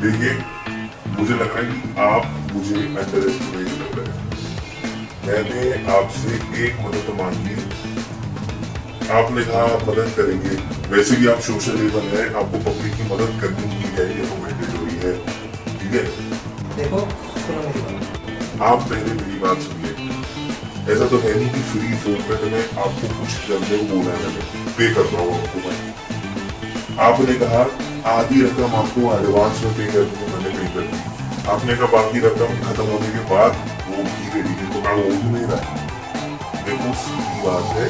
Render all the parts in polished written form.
देखिए, मुझे लग रहा है कि आप मुझे अंडर एस्टिमेट कर रहे हैं। मैंने आपसे एक मदद मांगी, आपने कहा मदद करेंगे। वैसे भी आप सोशल लेवल है, आपको पब्लिक की मदद करनी ही है, ये तो मैंडेटरी है, ठीक है। देखो, सुनो मेरी बात। आप पहले मेरी बात सुनिए। ऐसा तो है नहीं कि फ्री फोन पे तो मैं आपको कुछ करने को बोला है, मैंने पे कर रहा हूँ आपको मैं। आपने कहा आधी रकम आपको एडवांस में पे कर दूंगा, मैंने पे कर दी। आपने कहा बाकी रकम खत्म होने के बाद वो भी रेडी है, तो मैं वो भी नहीं रहा। देखो सीधी बात है,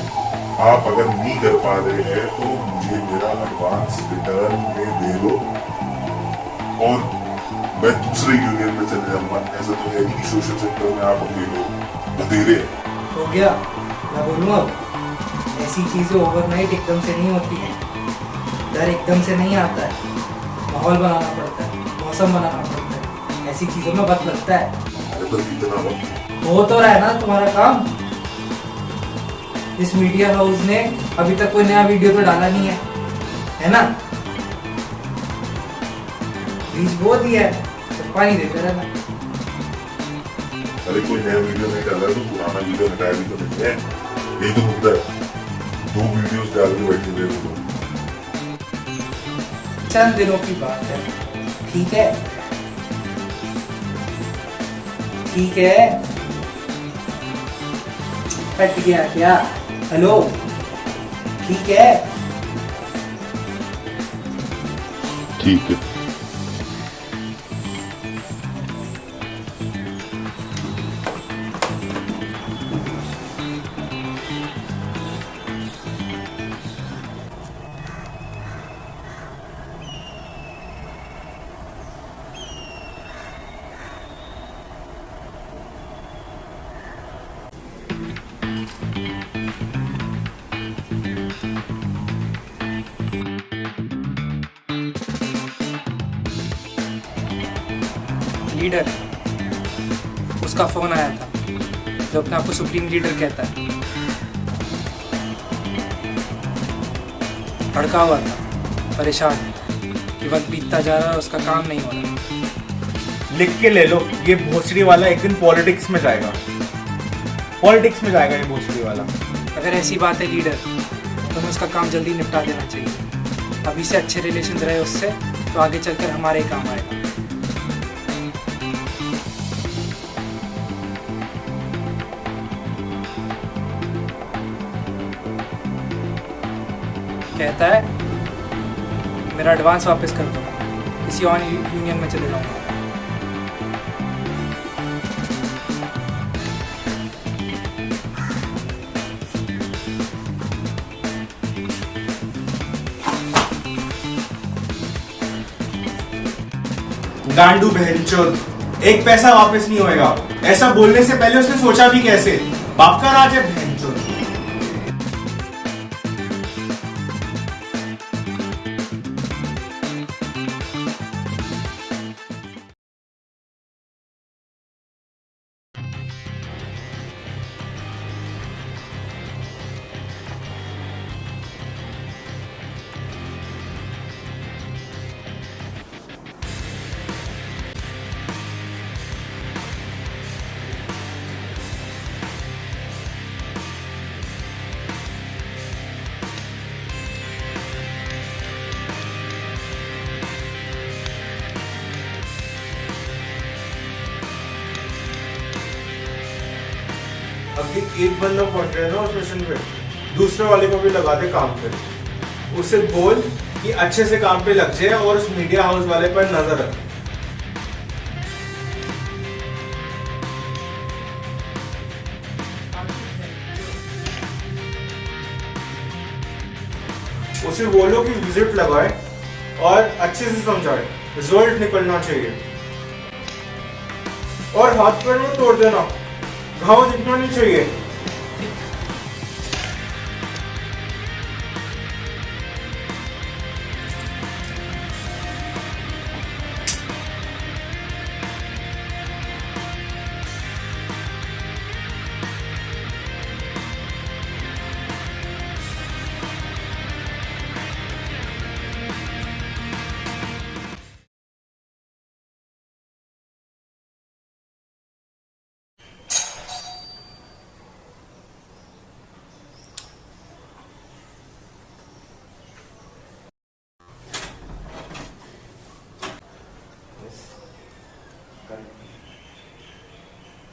आप अगर नहीं कर पा रहे हैं तो मुझे मेरा एडवांस रिटर्न में दे दो और मैं दूसरे यूनियन में चले जाऊंगा। ऐसा तो है नहीं कि सोशल सेक्टर में आप अकेले बतेरे हैं। हो गया, मैं बोलूँ अब, ऐसी चीजें ओवरनाइट एकदम से नहीं होती हैं। डर एकदम से नहीं आता है, माहौल बनाना पड़ता है, मौसम बनाना पड़ता है, ऐसी चीजों में वक्त लगता है। अरे पर कितना वक्त? हो तो रहा है ना तुम्हारा काम। इस मीडिया हाउस ने अभी तक कोई नया वीडियो तो डाला नहीं है ना? बीज बो दिया है तो पानी देते रहना। अरे कोई नया वीडियो नहीं डाला तो पुराना वीडियो हटाया भी तो नहीं है, यही तो मुद्दा है। 2 वीडियोस डाल के बैठे हुए हो। चंद दिनों की बात है, ठीक है? ठीक है, कट गया क्या? हेलो, ठीक है? ठीक है। लीडर, उसका फोन आया था जो अपने आप को सुप्रीम लीडर कहता है। भड़का हुआ था, परेशान कि वक्त बीतता जा रहा है और उसका काम नहीं हो रहा। लिख के ले लो, ये भोसड़ी वाला एक दिन पॉलिटिक्स में जाएगा। पॉलिटिक्स में जाएगा ये भोसड़ी वाला। अगर ऐसी बात है लीडर, तो हमें उसका काम जल्दी निपटा देना चाहिए। अभी से अच्छे रिलेशन रहे उससे तो आगे चलकर हमारे ही काम आएगा। कहता है मेरा एडवांस वापस कर दो, किसी और यूनियन में चले जाऊंगा। गांडू बहनचोद, एक पैसा वापस नहीं होएगा। ऐसा बोलने से पहले उसने सोचा भी कैसे? बाप का राज है बहनचोद। अभी एक बंदा पहुंच रहा है ना उस मिशन पे, दूसरे वाले को भी लगा दे काम पे। उसे बोल कि अच्छे से काम पे लग जाए और उस मीडिया हाउस वाले पर नजर रख। उसे बोलो कि विजिट लगाए और अच्छे से समझाए, रिजल्ट निकलना चाहिए। और हाथ पैर में तोड़ देना, घाव दिखना नहीं चाहिए।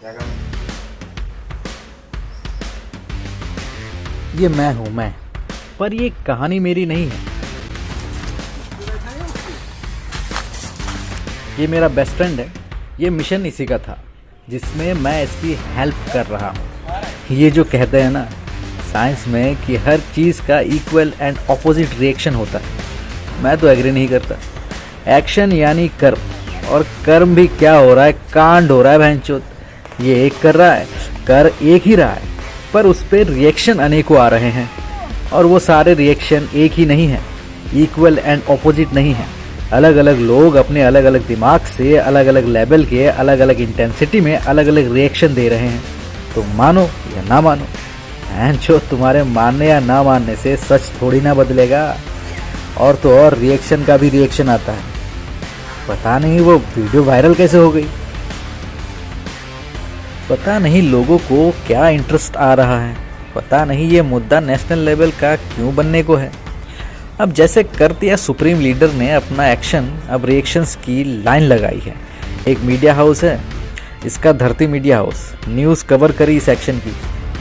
क्या काम? ये मैं हूँ मैं, पर ये कहानी मेरी नहीं है। ये मेरा बेस्ट फ्रेंड है। ये मिशन इसी का था जिसमें मैं इसकी हेल्प कर रहा हूँ। ये जो कहते हैं ना साइंस में कि हर चीज़ का इक्वल एंड ऑपोजिट रिएक्शन होता है, मैं तो एग्री नहीं करता। एक्शन यानी कर्म, और कर्म भी क्या हो रहा है, कांड हो रहा है भैंचोद। ये एक कर रहा है, कर एक ही रहा है, पर उस पर रिएक्शन अनेकों आ रहे हैं, और वो सारे रिएक्शन एक ही नहीं है, इक्वल एंड ऑपोजिट नहीं है। अलग अलग लोग अपने अलग अलग दिमाग से अलग अलग लेवल के अलग अलग इंटेंसिटी में अलग अलग रिएक्शन दे रहे हैं। तो मानो या ना मानो, जो तुम्हारे मानने या ना मानने से सच थोड़ी ना बदलेगा। और तो और रिएक्शन का भी रिएक्शन आता है। पता नहीं वो वीडियो वायरल कैसे हो गई, पता नहीं लोगों को क्या इंटरेस्ट आ रहा है, पता नहीं ये मुद्दा नेशनल लेवल का क्यों बनने को है। अब जैसे कर दिया सुप्रीम लीडर ने अपना एक्शन, अब रिएक्शंस की लाइन लगाई है। एक मीडिया हाउस है, इसका धरती मीडिया हाउस, न्यूज़ कवर करी इस एक्शन की।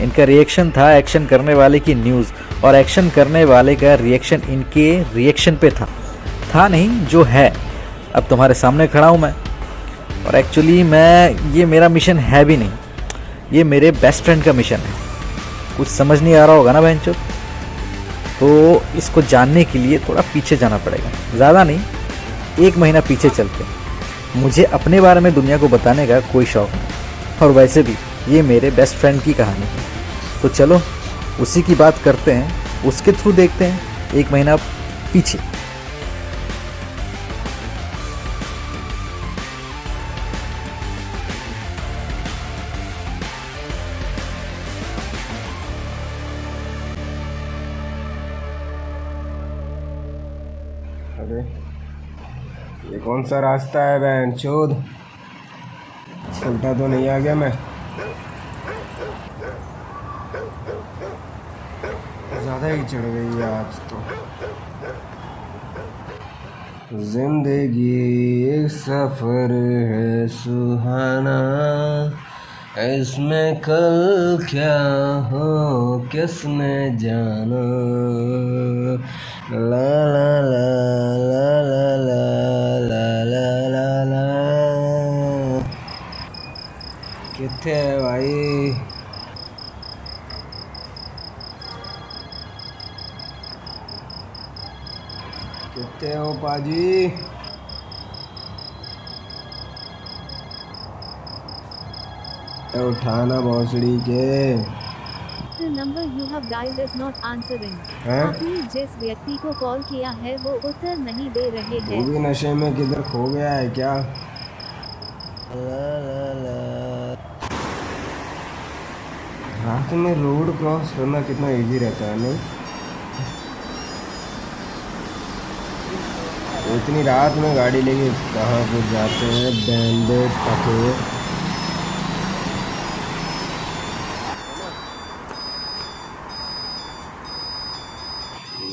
इनका रिएक्शन था एक्शन करने वाले की न्यूज़, और एक्शन करने वाले का रिएक्शन इनके रिएक्शन पे था नहीं जो है। अब तुम्हारे सामने खड़ा हूँ मैं, और एक्चुअली ये मेरा मिशन है भी नहीं, ये मेरे बेस्ट फ्रेंड का मिशन है। कुछ समझ नहीं आ रहा होगा ना बहनचोद, तो इसको जानने के लिए थोड़ा पीछे जाना पड़ेगा। ज़्यादा नहीं, 1 महीना पीछे चलते। मुझे अपने बारे में दुनिया को बताने का कोई शौक़ नहीं, और वैसे भी ये मेरे बेस्ट फ्रेंड की कहानी है। तो चलो उसी की बात करते हैं, उसके थ्रू देखते हैं 1 महीना पीछे। अरे ये कौन सा रास्ता है बहन चोद? उल्टा तो नहीं आ गया मैं? ज़्यादा ही चढ़ गई है आज तो। जिंदगी एक सफ़र है सुहाना, इसमें कल क्या हो किसने जाना। ला ला ला ला ला ला ला ला ला। किथे है भाई? किथे हो पाजी? उठाना भोसड़ी के। The number you have dialed is not answering. हैं? आपने जिस व्यक्ति को कॉल किया है वो उत्तर नहीं दे रहे वो हैं। भी नशे में किधर खो गया है क्या? ला ला ला। रात में रोड क्रॉस करना कितना इजी रहता है नहीं? तो इतनी रात में गाड़ी लेके कहाँ पे जाते हैं बैंडेड पके।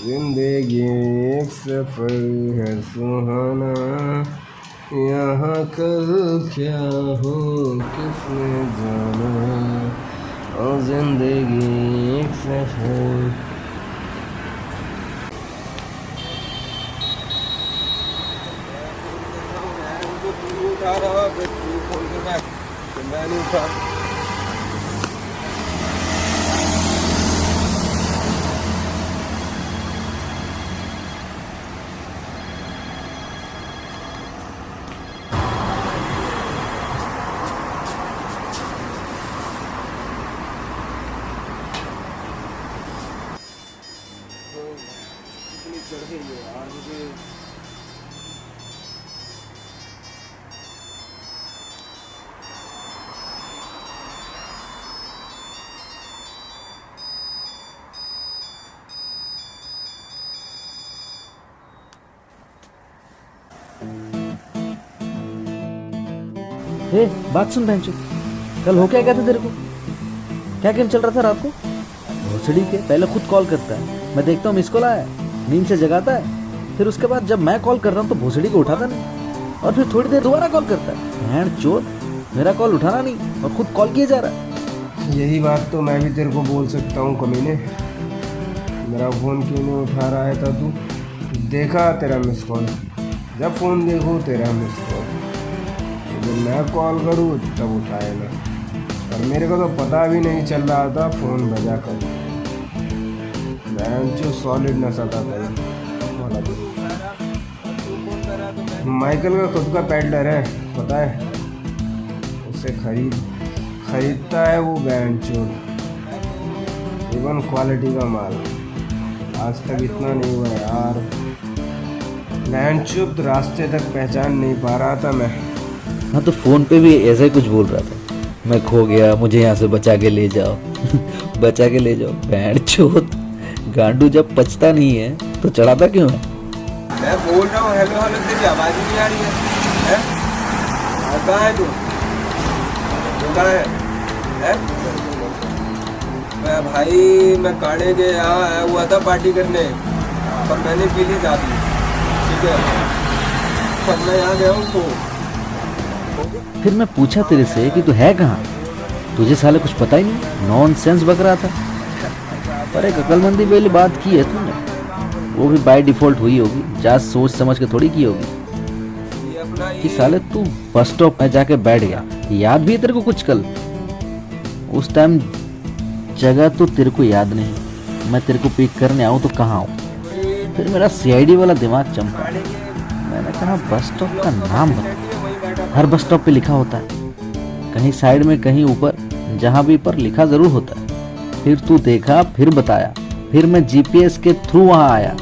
जिंदगी एक सफर है सुहाना, यहाँ कल क्या हो किसने जाना। और जिंदगी एक सफर। उठा रहा फोन के बैग, मैं नहीं उठा। चढ़ गई है यार मुझे। बात सुन बहनचोद, कल हो क्या गया था तेरे को? क्या गेम चल रहा था रात को? भोसड़ी के पहले खुद कॉल करता है, मैं देखता हूँ मिस कॉल आया, नींद से जगाता है, फिर उसके बाद जब मैं कॉल कर रहा हूँ तो भोसड़ी को उठाता नहीं, और फिर थोड़ी देर दोबारा कॉल करता है। बहनचोद मेरा कॉल उठाना नहीं और खुद कॉल किए जा रहा है। यही बात तो मैं भी तेरे को बोल सकता हूँ कमीने। मेरा फ़ोन क्यों नहीं उठा रहा है था तू? देखा तेरा मिस कॉल, जब फ़ोन देखो तेरा मिस कॉल, जब मैं कॉल करूँ तब उठाए ना। और मेरे को तो पता भी नहीं चल रहा था फ़ोन बजा कर। जो सॉलिड नशा था वाला तो। माइकल का खुद का पेडलर है, पता है, उससे खरीदता है वो बैंड चोर, इवन क्वालिटी का माल। आज तक इतना नहीं हुआ यार, बैंड चुप रास्ते तक पहचान नहीं पा रहा था मैं। हाँ तो फ़ोन पे भी ऐसा ही कुछ बोल रहा था, मैं खो गया, मुझे यहाँ से बचा के ले जाओ। बचा के ले जाओ, बैंड चोद गांडू जब पचता नहीं है तो चढ़ाता क्यों है? मैं बोल रहा हूँ हेलो हेलो, तेरी आवाज़ ही नहीं आ रही है? कहाँ है तू? कहाँ है? मैं भाई मैं काड़े के यहाँ आया हुआ था पार्टी करने, पर मैंने पी ली जाती, ठीक है, पर मैं यहाँ गया हूँ तो। फिर मैं पूछा तेरे से कि तू है कहाँ, तुझे साले कुछ पता ही नहीं, नॉनसेंस बक रहा था। पर एक अक्लमंदी वाली बात की है तूने, वो भी बाय डिफॉल्ट हुई होगी, जा सोच समझ के थोड़ी की होगी। कि साले तू बस स्टॉप में जाके बैठ गया, याद भी है तेरे को कुछ कल? उस टाइम जगह तो तेरे को याद नहीं, मैं तेरे को पिक करने आऊँ तो कहाँ आऊँ? फिर मेरा सीआईडी वाला दिमाग चमका, मैंने कहा बस स्टॉप का नाम बता, हर बस स्टॉप पे लिखा होता है, कहीं साइड में कहीं ऊपर, जहाँ भी पर लिखा जरूर होता है। फिर तू देखा, फिर बताया, फिर मैं जीपीएस के थ्रू वहाँ आया।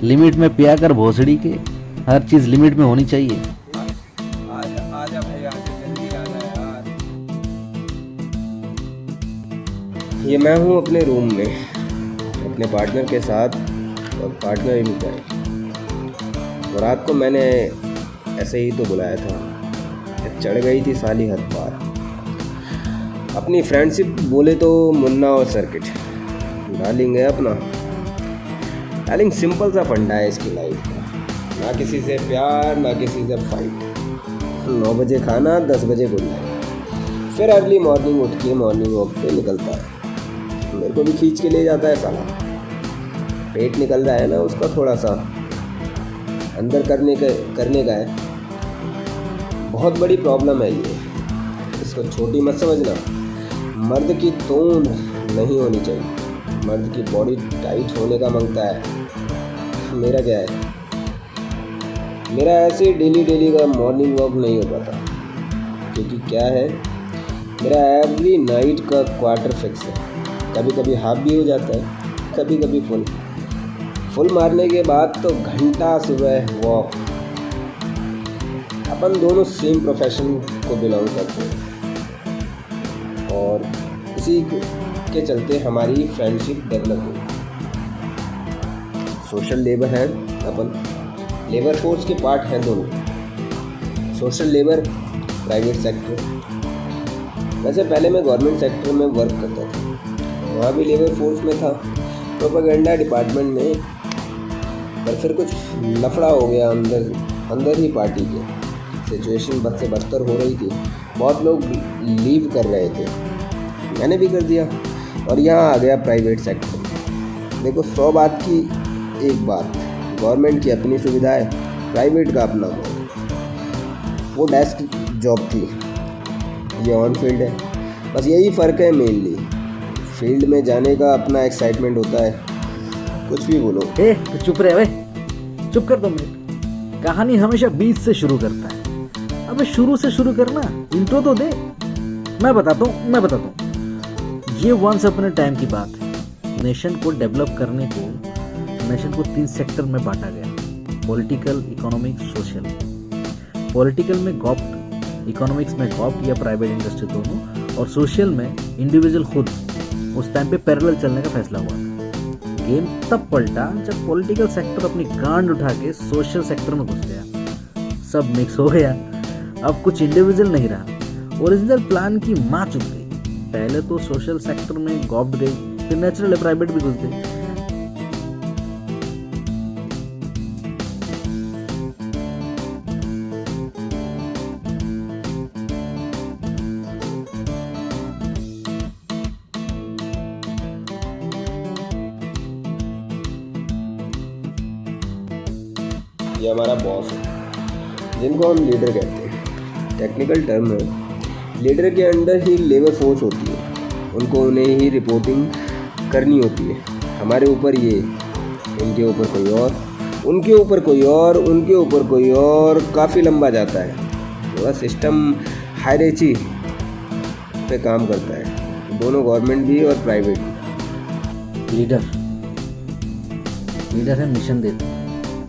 लिमिट में पिया कर भोसड़ी के, हर चीज लिमिट में होनी चाहिए। आजा भाई, आजा जल्दी आजा यार। ये मैं हूँ अपने रूम में अपने पार्टनर के साथ, और पार्टनर इनका है। और रात को मैंने ऐसे ही तो बुलाया था, चढ़ गई थी साली हद पार। अपनी फ्रेंडशिप बोले तो मुन्ना और सर्किट डार्लिंग है अपना। डार्लिंग सिंपल सा फंडा है इसकी लाइफ का, ना किसी से प्यार ना किसी से फाइट। 9 बजे खाना, 10 बजे गुड नाइट, फिर अर्ली मॉर्निंग उठ के मॉर्निंग वॉक पे निकलता है। मेरे को भी खींच के ले जाता है साला। पेट निकल रहा है ना उसका, थोड़ा सा अंदर करने का है। बहुत बड़ी प्रॉब्लम है ये, इसको छोटी मत समझना। मर्द की तोंद नहीं होनी चाहिए, मर्द की बॉडी टाइट होने का मांगता है। मेरा क्या है, मेरा ऐसे डेली का मॉर्निंग वॉक नहीं हो पाता, क्योंकि क्या है, मेरा एवरी नाइट का क्वार्टर फिक्स है। कभी कभी हाफ भी हो जाता है, कभी कभी फुल मारने के बाद तो घंटा सुबह वॉक। अपन दोनों सेम प्रोफेशन को बिलोंग करते हैं, और इसी के चलते हमारी फ्रेंडशिप डेवलप हुई। सोशल लेबर है अपन, लेबर फोर्स के पार्ट हैं दोनों। सोशल लेबर प्राइवेट सेक्टर, वैसे पहले मैं गवर्नमेंट सेक्टर में वर्क करता था, वहाँ भी लेबर फोर्स में था, प्रोपेगेंडा डिपार्टमेंट में। पर फिर कुछ लफड़ा हो गया अंदर ही पार्टी के, सिचुएशन बद से बदतर हो रही थी, बहुत लोग लीव कर रहे थे, मैंने भी कर दिया, और यहाँ आ गया प्राइवेट सेक्टर। देखो 100 बात की एक बात, गवर्नमेंट की अपनी सुविधा है, प्राइवेट का अपना मॉडल। वो डेस्क जॉब थी, ये ऑन फील्ड है, बस यही फ़र्क है मेनली। फील्ड में जाने का अपना एक्साइटमेंट होता है, कुछ भी बोलो। ए तो चुप रहे, चुप कर दो। मेरी कहानी हमेशा बीच से शुरू करता है, अबे शुरू से शुरू करना, इंट्रो तो दे। मैं बताता हूँ। ये वंस अपने टाइम की बात है। नेशन को डेवलप करने को नेशन को 3 सेक्टर में बांटा गया, पॉलिटिकल, इकोनॉमिक, सोशल। पॉलिटिकल में गवर्नमेंट, इकोनॉमिक्स में गवर्नमेंट या प्राइवेट इंडस्ट्री दोनों, और सोशल में इंडिविजुअल खुद। उस टाइम पे पैरेलल चलने का फैसला हुआ था। गेम तब पलटा जब पॉलिटिकल सेक्टर अपनी गांड उठा के सोशल सेक्टर में घुस गया, सब मिक्स हो गया। अब कुछ इंडिविजुअल नहीं रहा, ओरिजिनल प्लान की माँ चुक गई। पहले तो सोशल सेक्टर में गवर्नमेंट गई, फिर नेचुरल प्राइवेट भी घुस गई। ये हमारा बॉस है, जिनको हम लीडर कहते हैं। टेक्निकल टर्म है, लीडर के अंडर ही लेबर फोर्स होती है, उनको उन्हें ही रिपोर्टिंग करनी होती है। हमारे ऊपर ये, इनके ऊपर कोई और, उनके ऊपर कोई और, उनके ऊपर कोई और, काफ़ी लंबा जाता है। पूरा सिस्टम हायरार्ची पे काम करता है, दोनों गवर्नमेंट भी और प्राइवेट भी। लीडर है, मिशन देते हैं,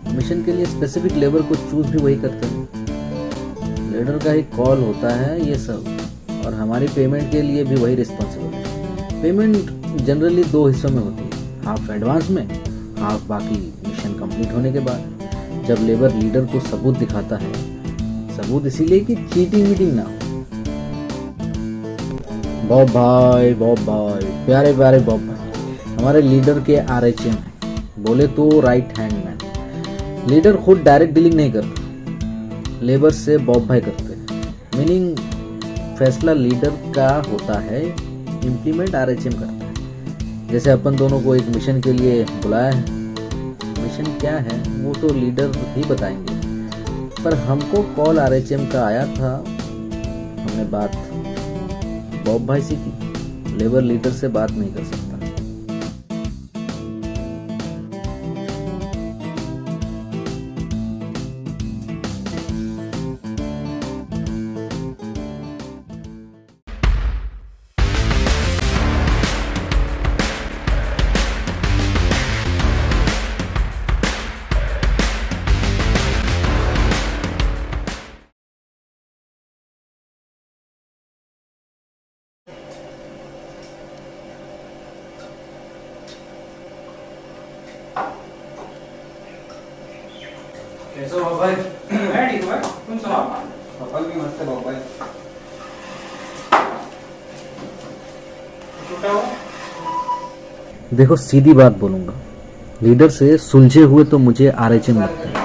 मिशन के लिए स्पेसिफिक लेबर को चूज भी वही करते हैं। लीडर का ही कॉल होता है ये सब, और हमारी पेमेंट के लिए भी वही रिस्पॉन्सिबल है। पेमेंट जनरली 2 हिस्सों में होती है, हाफ एडवांस में, हाफ बाकी मिशन कंप्लीट होने के बाद, जब लेबर लीडर को सबूत दिखाता है। सबूत इसीलिए कि चीटिंग वीटिंग ना हो। बॉब भाई, प्यारे बॉब भाई हमारे लीडर के RHM हैं, बोले तो राइट हैंड मैन। लीडर खुद डायरेक्ट डीलिंग नहीं करते, लेबर से बॉब भाई करते हैं। मीनिंग फैसला लीडर का होता है, इम्प्लीमेंट RHM करता है। जैसे अपन दोनों को एक मिशन के लिए बुलाया है, मिशन क्या है वो तो लीडर ही बताएंगे, पर हमको कॉल RHM का आया था, हमने बात बॉब भाई से की। लेबर लीडर से बात नहीं कर सकता। कैसे हो भाई? मैं ठीक हूँ भाई, तुम सुनाओ। अपन भी मस्त है बॉब भाई। छूटा हो? देखो सीधी बात बोलूंगा, लीडर से सुलझे हुए तो मुझे RHM लगता है,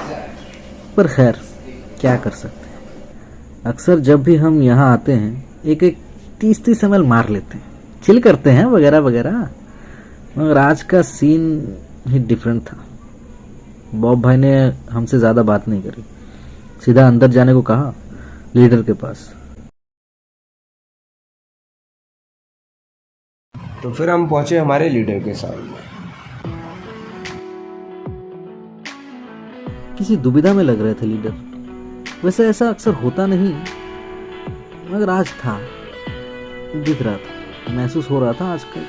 पर खैर क्या कर सकते हैं। अक्सर जब भी हम यहाँ आते हैं एक 30-30 ml मार लेते हैं, चिल करते हैं वगैरह वगैरह, मगर आज का सीन ही डिफरेंट था। बॉब भाई ने हमसे ज़्यादा बात नहीं करी, सीधा अंदर जाने को कहा लीडर के पास। तो फिर हम पहुंचे हमारे लीडर के सामने। किसी दुविधा में लग रहे थे लीडर। वैसे ऐसा अक्सर होता नहीं, मगर आज था, दिख रहा था, महसूस हो रहा था आज का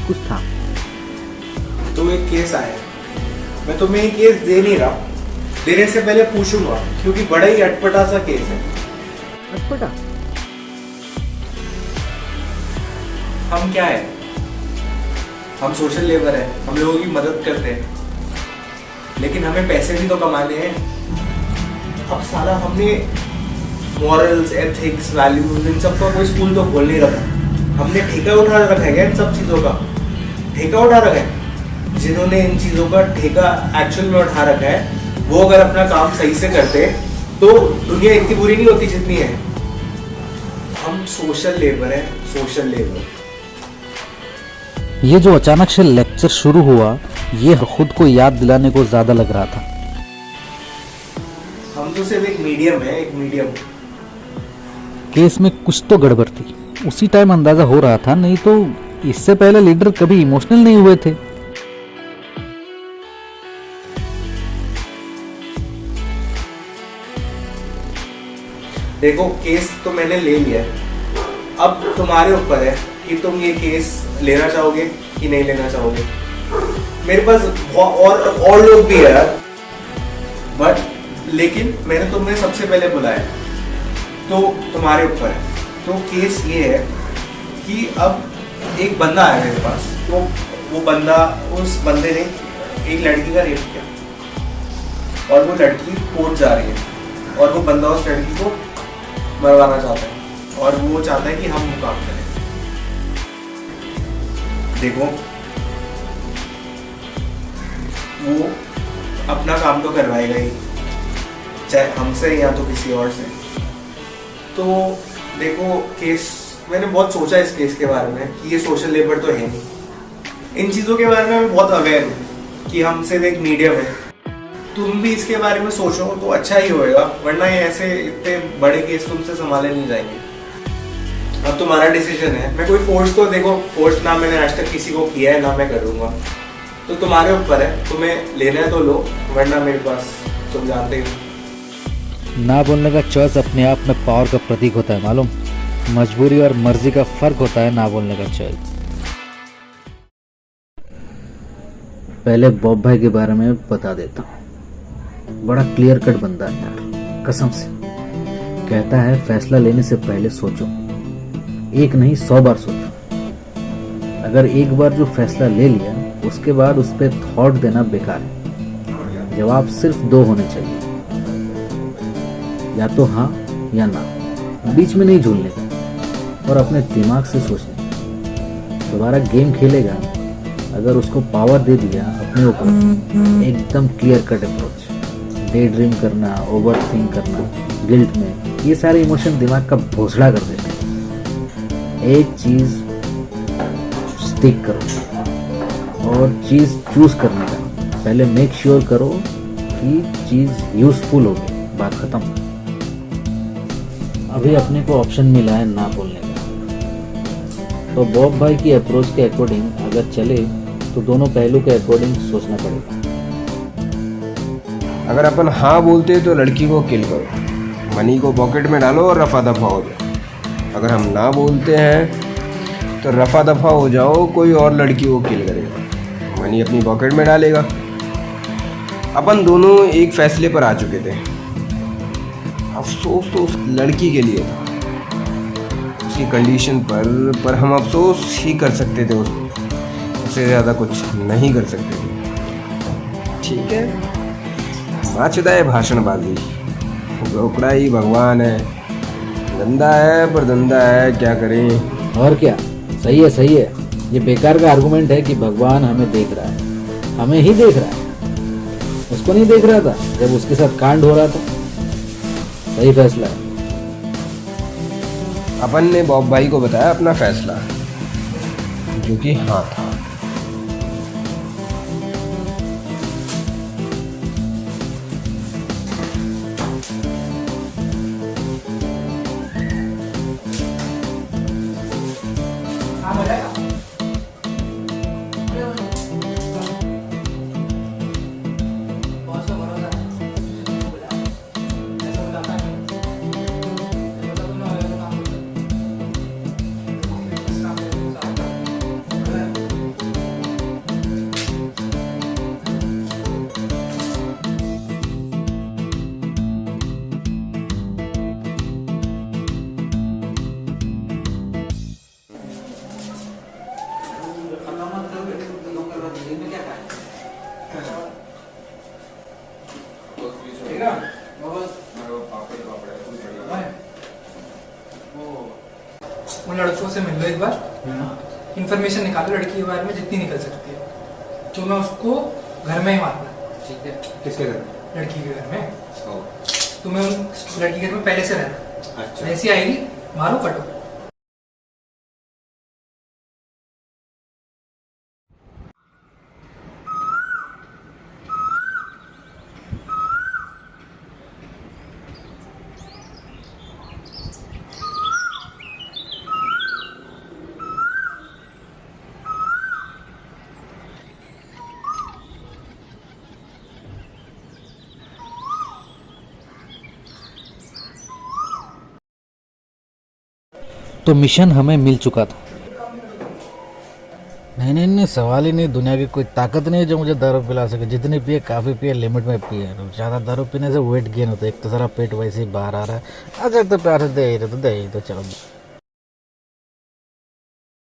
कुछ था। तो एक केस आया, मैं तुम्हें ये केस दे नहीं रहा, देने से पहले पूछूंगा, क्योंकि बड़ा ही अटपटा सा केस है। अटपटा? हम क्या है, हम सोशल लेबर है, हम लोगों की मदद करते हैं, लेकिन हमें पैसे भी तो कमाने हैं। अब साला हमने मॉरल्स, एथिक्स, वैल्यूज, इन सब का कोई स्कूल तो खोल नहीं रखा। हमने ठेका उठा रखा है क्या इन सब चीज़ों का? ठेका उठा रखा है। जिन्होंने इन चीज़ों का ठेका एक्चुअल में उठा रखा है, वो अगर अपना काम सही से करते तो दुनिया इतनी बुरी नहीं होती जितनी है। हम सोशल लेबर है, सोशल लेबर। ये जो अचानक से लेक्चर शुरू हुआ, ये खुद को याद दिलाने को ज्यादा लग रहा था। हम तो सिर्फ एक मीडियम है, एक मीडियम। केस में कुछ तो गड़बड़ थी, उसी टाइम अंदाजा हो रहा था, नहीं तो इससे पहले लीडर कभी इमोशनल नहीं हुए थे। देखो केस तो मैंने ले लिया है, अब तुम्हारे ऊपर है कि तुम ये केस लेना चाहोगे कि नहीं लेना चाहोगे। मेरे पास और लोग भी है यार, बट लेकिन मैंने तुम्हें सबसे पहले बुलाया, तो तुम्हारे ऊपर है। तो केस ये है कि अब एक बंदा आया मेरे पास, तो वो बंदा, उस बंदे ने एक लड़की का रेप किया और वो लड़की कोर्ट जा रही है और वो बंदा उस लड़की को मरवाना चाहता है और वो चाहता है कि हम वो काम करें। देखो वो अपना काम तो करवाएगा ही, चाहे हमसे या तो किसी और से। तो देखो केस, मैंने बहुत सोचा इस केस के बारे में कि ये सोशल लेबर तो है नहीं। इन चीज़ों के बारे में मैं बहुत अवेयर हूँ कि हम सिर्फ एक मीडियम है। तुम भी इसके बारे में सोचो तो अच्छा ही होएगा, वरना ये ऐसे इतने बड़े केस तुमसे संभाले नहीं जाएंगे। अब तुम्हारा डिसीजन है। मैं कोई फोर्स तो देखो, फोर्स ना मैंने आज तक किसी को किया है ना मैं करूँगा, तो तुम्हारे ऊपर है, तुम्हें लेना है तो लो, वरना मेरे पास तुम जानते हो। ना बोलने का चॉइस अपने आप में पावर का प्रतीक होता है, मालूम। मजबूरी और मर्जी का फर्क होता है ना बोलने का चॉइस। पहले बॉब भाई के बारे में बता देता हूँ। बड़ा क्लियर कट बंदा है यार, कसम से। कहता है फैसला लेने से पहले सोचो, एक नहीं 100 बार सोचो। अगर एक बार जो फैसला ले लिया उसके बाद उस पर थॉट देना बेकार है। जवाब सिर्फ 2 होने चाहिए, या तो हाँ या ना, बीच में नहीं झूलने का, और अपने दिमाग से सोचने का। दोबारा गेम खेलेगा, अगर उसको पावर दे दिया अपने ऊपर, एकदम clear cut approach. Day dream करना, ओवर थिंक करना, गिल्ट में, ये सारे इमोशन दिमाग का भोसड़ा कर देते हैं। एक चीज स्टिक करो, और चीज चूज करने का पहले मेक श्योर करो कि चीज यूजफुल होगी, बात खत्म। अभी अपने को ऑप्शन मिला है ना बोलने का, तो बॉब भाई की अप्रोच के अकॉर्डिंग अगर चले तो दोनों पहलू के अकॉर्डिंग सोचना पड़ेगा। अगर अपन हाँ बोलते हैं तो लड़की को किल करो, मनी को पॉकेट में डालो और रफा दफा हो जाओ। अगर हम ना बोलते हैं तो रफा दफा हो जाओ, कोई और लड़की को किल करेगा, मनी अपनी पॉकेट में डालेगा। अपन दोनों एक फैसले पर आ चुके थे। अफसोस तो उस लड़की के लिए था, उसकी कंडीशन पर हम अफसोस ही कर सकते थे, उससे ज़्यादा कुछ नहीं कर सकते थे। ठीक है, माचुदा है भाषणबाजी, रोकड़ा ही भगवान है, गंदा है पर धंधा है, क्या करें। और क्या, सही है सही है। ये बेकार का आर्गुमेंट है कि भगवान हमें देख रहा है, हमें ही देख रहा है। उसको नहीं देख रहा था जब उसके साथ कांड हो रहा था। सही फैसला है। अपन ने बॉब भाई को बताया अपना फैसला, जो कि हाँ था। काम हो जाएगा। बॉस को भरोसा है। ऐसा बुलाता है। ऐसा तो ना होगा तो काम होता है। इस काम में तो साथ है। उन लड़कों से मिल लो एक बार, इन्फॉर्मेशन निकालो लड़की के बारे में जितनी निकल सकती है। तो मैं उसको घर में ही मारना। ठीक है, किसके घर? लड़की के घर में। तुम्हें उन लड़की के घर में पहले से रहना। अच्छा। जैसी आएगी मारो कटो। तो मिशन हमें मिल चुका था। नहीं, सवाल ही नहीं। दुनिया की कोई ताकत नहीं है जो मुझे दारू पिला सके। जितनी पिए काफ़ी पिए, लिमिट में पिए। ज़्यादा दारू पीने से वेट गेन होता है। एक तो सारा पेट वैसे ही बाहर आ रहा है। अगर तो प्यार से दे ही तो चलो।